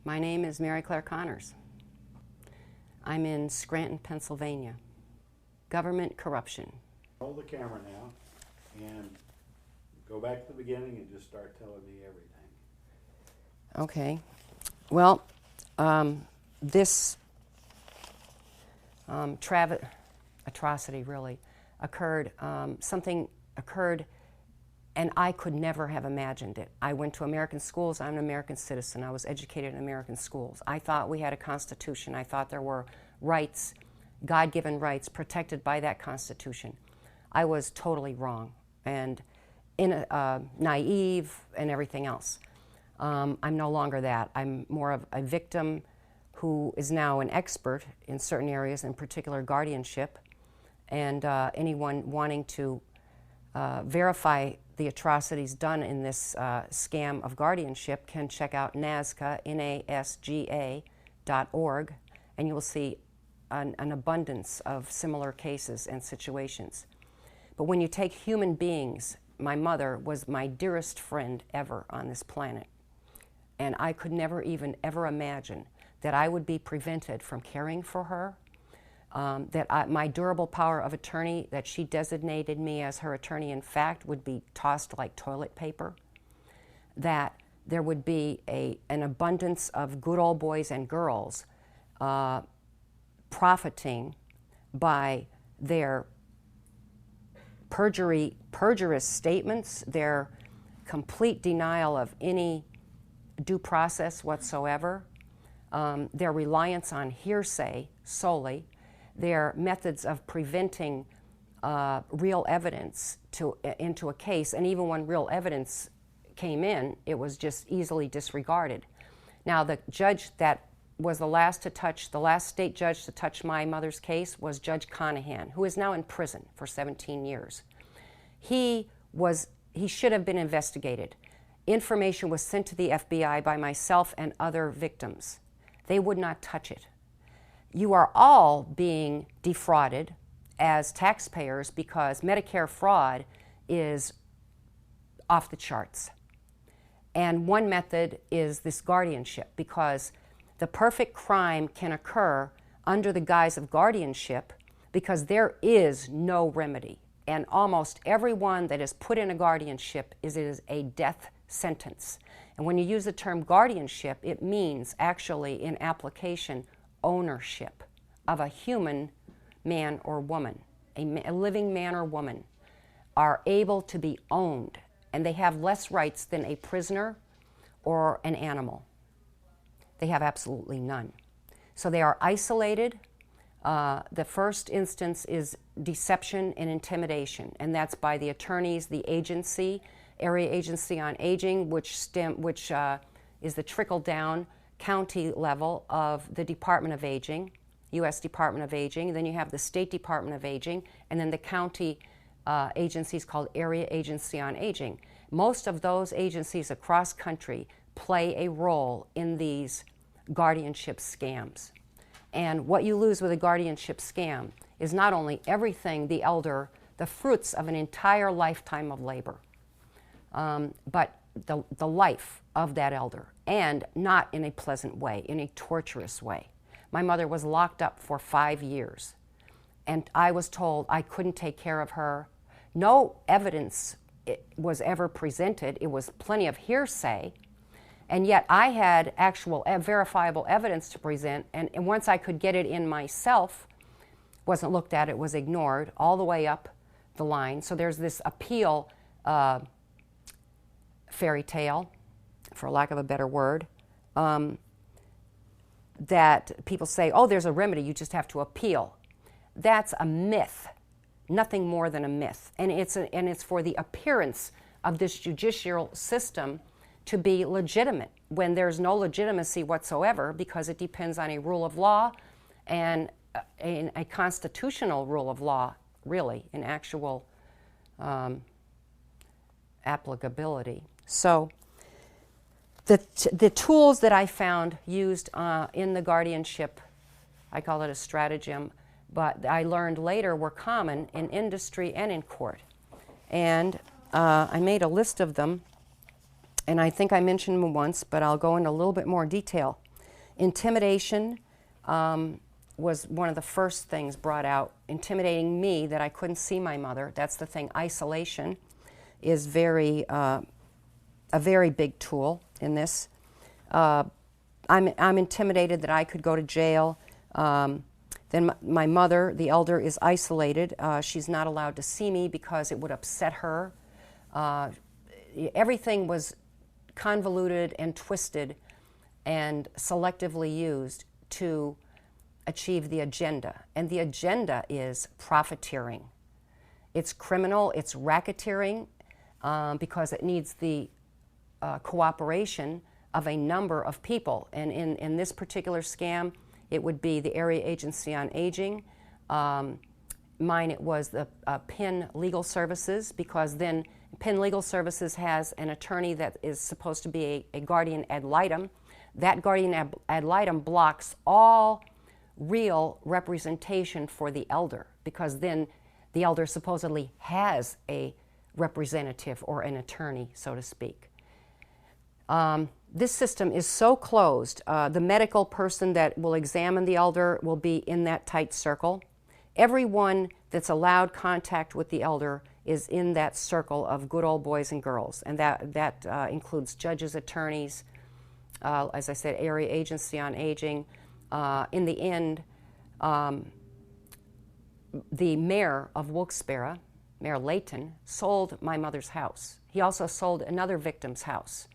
My name is Mary Claire Connors. I'm in Scranton, Pennsylvania. Government corruption. Hold the camera now and go back to the beginning and just start telling me everything. Okay. Well, this atrocity really occurred. Something occurred, and I could never have imagined it. I went to American schools. I'm an American citizen. I was educated in American schools. I thought we had a constitution. I thought there were rights, God-given rights, protected by that constitution. I was totally wrong and naive and everything else. I'm no longer that. I'm more of a victim who is now an expert in certain areas, in particular guardianship, and anyone wanting to verify the atrocities done in this scam of guardianship can check out NASGA, NASGA.org, and you will see an abundance of similar cases and situations. But when you take human beings, my mother was my dearest friend ever on this planet. And I could never even ever imagine that I would be prevented from caring for her, my durable power of attorney, that she designated me as her attorney in fact, would be tossed like toilet paper, that there would be an abundance of good old boys and girls profiting by their perjurious statements, their complete denial of any due process whatsoever, their reliance on hearsay solely, their methods of preventing real evidence into a case, and even when real evidence came in, it was just easily disregarded. Now, the judge that was the last state judge to touch my mother's case was Judge Conahan, who is now in prison for 17 years. He should have been investigated. Information was sent to the FBI by myself and other victims. They would not touch it. You are all being defrauded as taxpayers because Medicare fraud is off the charts. And one method is this guardianship, because the perfect crime can occur under the guise of guardianship because there is no remedy. And almost everyone that is put in a guardianship is a death sentence. And when you use the term guardianship, it means actually in application ownership of a human man or woman. A living man or woman are able to be owned, and they have less rights than a prisoner or an animal. They have absolutely none. So they are isolated. The first instance is deception and intimidation, and that's by the attorneys, the agency, Area Agency on Aging, which is the trickle-down county level of the Department of Aging, U.S. Department of Aging. Then you have the State Department of Aging, and then the county agencies called Area Agency on Aging. Most of those agencies across country play a role in these guardianship scams. And what you lose with a guardianship scam is not only everything the elder, the fruits of an entire lifetime of labor, but the life of that elder, and not in a pleasant way, in a torturous way. My mother was locked up for 5 years, and I was told I couldn't take care of her. No evidence was ever presented. It was plenty of hearsay, and yet I had actual verifiable evidence to present, and once I could get it in myself, wasn't looked at, it was ignored all the way up the line. So there's this appeal fairy tale, for lack of a better word, that people say, oh, there's a remedy, you just have to appeal. That's a myth, nothing more than a myth. And it's for the appearance of this judicial system to be legitimate when there's no legitimacy whatsoever, because it depends on a rule of law and a constitutional rule of law, really, in actual applicability. So the tools that I found used in the guardianship, I call it a stratagem, but I learned later were common in industry and in court. And I made a list of them, and I think I mentioned them once, but I'll go into a little bit more detail. Intimidation was one of the first things brought out, intimidating me that I couldn't see my mother. That's the thing. Isolation is a very big tool in this. I'm intimidated that I could go to jail. Then my mother, the elder, is isolated. She's not allowed to see me because it would upset her. Everything was convoluted and twisted and selectively used to achieve the agenda. And the agenda is profiteering. It's criminal, it's racketeering, because it needs the cooperation of a number of people. And in this particular scam, it would be the Area Agency on Aging. Mine, it was the PIN Legal Services, because then PIN Legal Services has an attorney that is supposed to be a guardian ad litem. That guardian ad litem blocks all real representation for the elder, because then the elder supposedly has a representative or an attorney, so to speak. This system is so closed. The medical person that will examine the elder will be in that tight circle. Everyone that's allowed contact with the elder is in that circle of good old boys and girls, and that includes judges, attorneys, as I said, Area Agency on Aging. In the end, the mayor of Wilkes-Barre, Mayor Layton, sold my mother's house. He also sold another victim's house.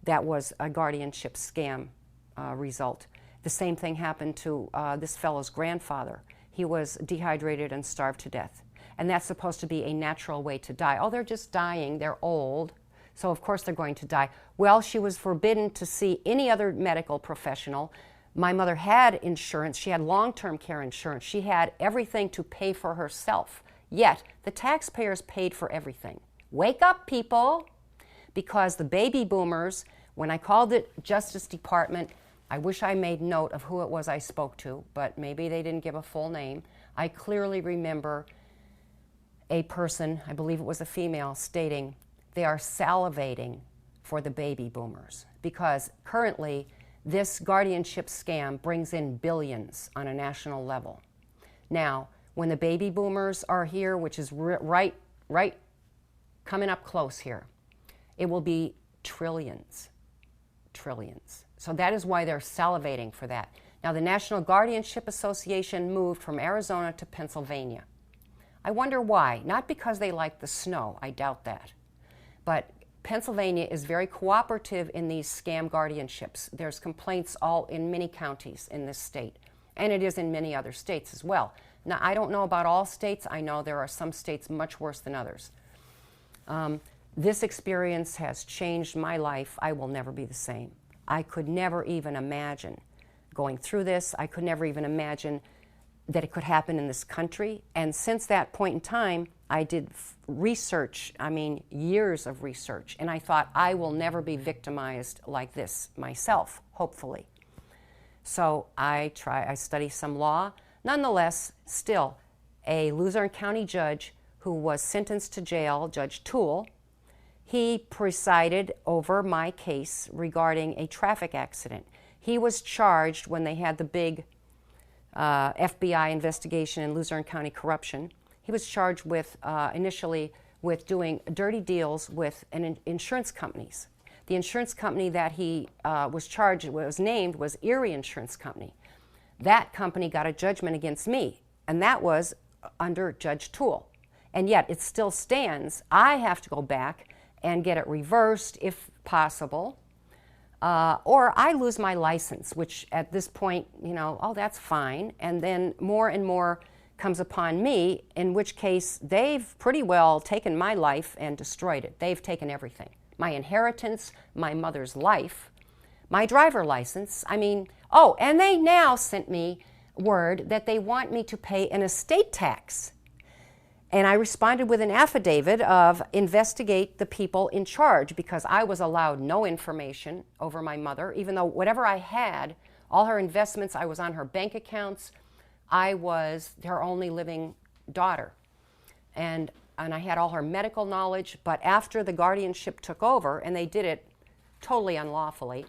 That was a guardianship scam result. The same thing happened to this fellow's grandfather. He was dehydrated and starved to death. And that's supposed to be a natural way to die. Oh, they're just dying, they're old, so of course they're going to die. Well, she was forbidden to see any other medical professional. My mother had insurance. She had long-term care insurance. She had everything to pay for herself. Yet, the taxpayers paid for everything. Wake up, people! Because the baby boomers, when I called the Justice Department, I wish I made note of who it was I spoke to, but maybe they didn't give a full name. I clearly remember a person, I believe it was a female, stating they are salivating for the baby boomers, because currently this guardianship scam brings in billions on a national level. Now, when the baby boomers are here, which is right coming up close here, it will be trillions. So that is why they're salivating for that. Now, the National Guardianship Association moved from Arizona to Pennsylvania. I wonder why. Not because they like the snow, I doubt that. But Pennsylvania is very cooperative in these scam guardianships. There's complaints all in many counties in this state, and it is in many other states as well. Now, I don't know about all states. I know there are some states much worse than others. This experience has changed my life. I will never be the same. I could never even imagine going through this. I could never even imagine that it could happen in this country. And since that point in time, I did research, years of research, and I thought I will never be victimized like this myself, hopefully. So I study some law. Nonetheless, still, a Luzerne County judge who was sentenced to jail, Judge Toole, he presided over my case regarding a traffic accident. He was charged when they had the big FBI investigation in Luzerne County corruption. He was charged with, initially, with doing dirty deals with insurance companies. The insurance company that he was named was Erie Insurance Company. That company got a judgment against me, and that was under Judge Toole. And yet, it still stands. I have to go back and get it reversed, if possible, or I lose my license, which at this point, that's fine. And then more and more comes upon me, in which case they've pretty well taken my life and destroyed it. They've taken everything. My inheritance, my mother's life, my driver license. And they now sent me word that they want me to pay an estate tax. And I responded with an affidavit of investigate the people in charge, because I was allowed no information over my mother, even though whatever I had, all her investments, I was on her bank accounts, I was her only living daughter. And I had all her medical knowledge, but after the guardianship took over, and they did it totally unlawfully,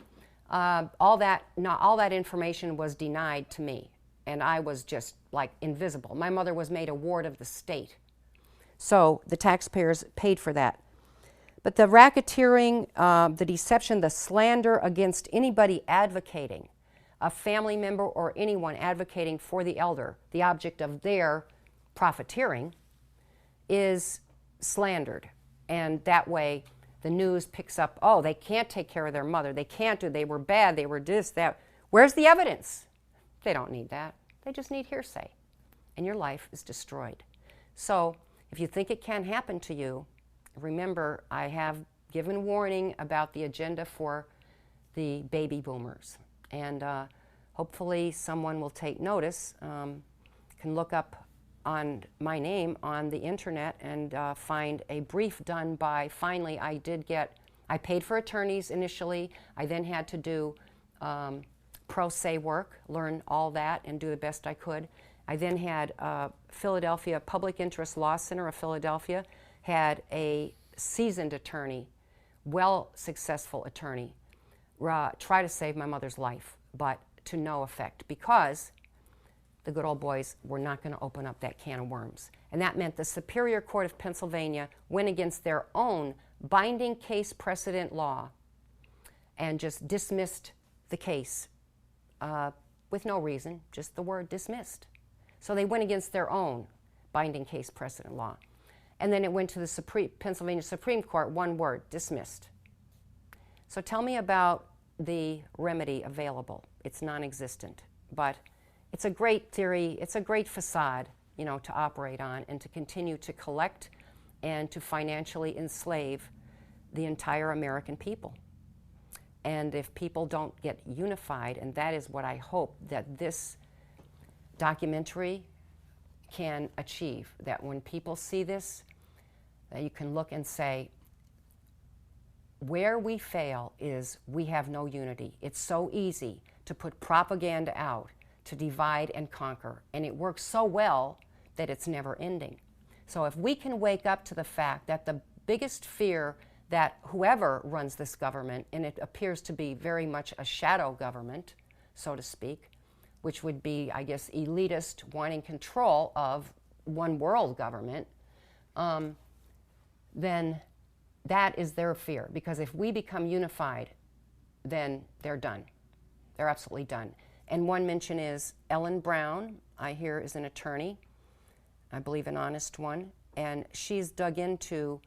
all that information was denied to me, and I was just like invisible. My mother was made a ward of the state. So the taxpayers paid for that. But the racketeering, the deception, the slander against anybody advocating, a family member or anyone advocating for the elder, the object of their profiteering, is slandered. And that way the news picks up, oh, they can't take care of their mother. They were bad, they were this, that. Where's the evidence? They don't need that. They just need hearsay. And your life is destroyed. So if you think it can happen to you, remember, I have given warning about the agenda for the baby boomers. And hopefully someone will take notice, can look up on my name on the internet and find a brief done by, finally I paid for attorneys initially. I then had to do pro se work, learn all that and do the best I could. I then had Philadelphia Public Interest Law Center of Philadelphia had a seasoned attorney, successful attorney, try to save my mother's life, but to no effect, because the good old boys were not going to open up that can of worms. And that meant the Superior Court of Pennsylvania went against their own binding case precedent law and just dismissed the case with no reason, just the word dismissed. So they went against their own binding case precedent law. And then it went to the Pennsylvania Supreme Court, one word, dismissed. So tell me about the remedy available. It's non-existent, but it's a great theory, it's a great facade, to operate on and to continue to collect and to financially enslave the entire American people. And if people don't get unified, and that is what I hope that this documentary can achieve, that when people see this, that you can look and say, where we fail is we have no unity. It's so easy to put propaganda out to divide and conquer, and it works so well that it's never ending. So if we can wake up to the fact that the biggest fear that whoever runs this government, and it appears to be very much a shadow government, so to speak, which would be, I guess, elitist, wanting control of one world government, then that is their fear. Because if we become unified, then they're done. They're absolutely done. And one mention is Ellen Brown, I hear, is an attorney, I believe an honest one, and she's dug into,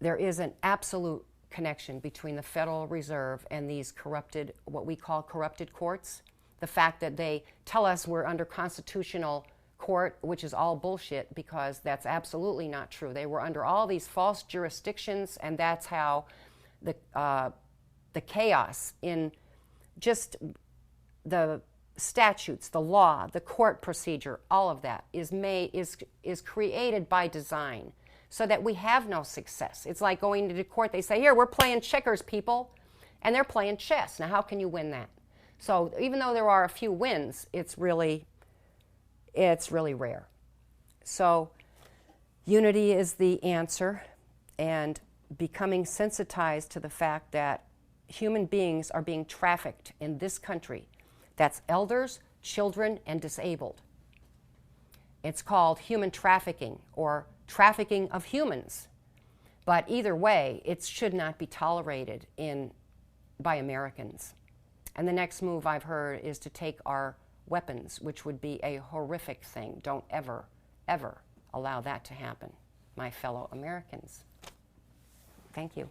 there is an absolute connection between the Federal Reserve and these corrupted, what we call corrupted courts. The fact that they tell us we're under constitutional court, which is all bullshit, because that's absolutely not true. They were under all these false jurisdictions, and that's how the chaos in just the statutes, the law, the court procedure, all of that is created by design so that we have no success. It's like going to court. They say, here, we're playing checkers, people, and they're playing chess. Now, how can you win that? So even though there are a few wins, it's really rare. So unity is the answer, and becoming sensitized to the fact that human beings are being trafficked in this country. That's elders, children, and disabled. It's called human trafficking or trafficking of humans. But either way, it should not be tolerated by Americans. And the next move I've heard is to take our weapons, which would be a horrific thing. Don't ever, ever allow that to happen, my fellow Americans. Thank you.